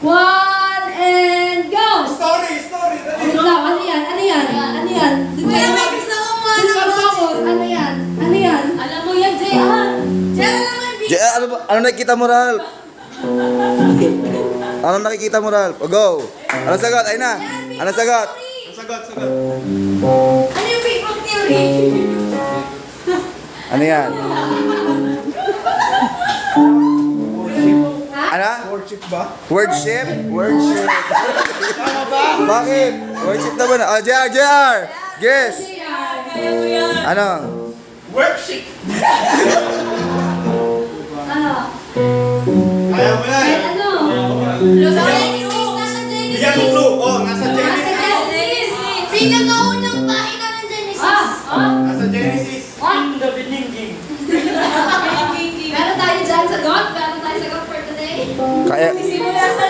1, and go! Story. Wait lang, ano yan? Ano yan? Ano yan? Kuya, may gusto kong Ano yan? Ano yan? Alam mo yan, JR. JR naman, B. Ano nakikita mo, Ralph? Ano nakikita mo, Ralph? O, go! Ano sagot? Ayun na! Ano sagot? Sagot. Ano yung Big Bang Theory? Ano yan? Ano? Worship ba? Worship? Worship. Tama ba? Bakit? Worship na ba na? Oh, JR! Guess! Kaya mo yan. Ano? Worship. Ano? Kaya mo yan. Ano? Genesis, nasa Genesis. Bigyan mo clue. Oh, nasa Nasa Genesis. Genesis. Pinakaunang pahina ng Genesis. Nasa Genesis. Meron tayo dyan sagot? Meron tayo sagot for today? Kaya... Simula sa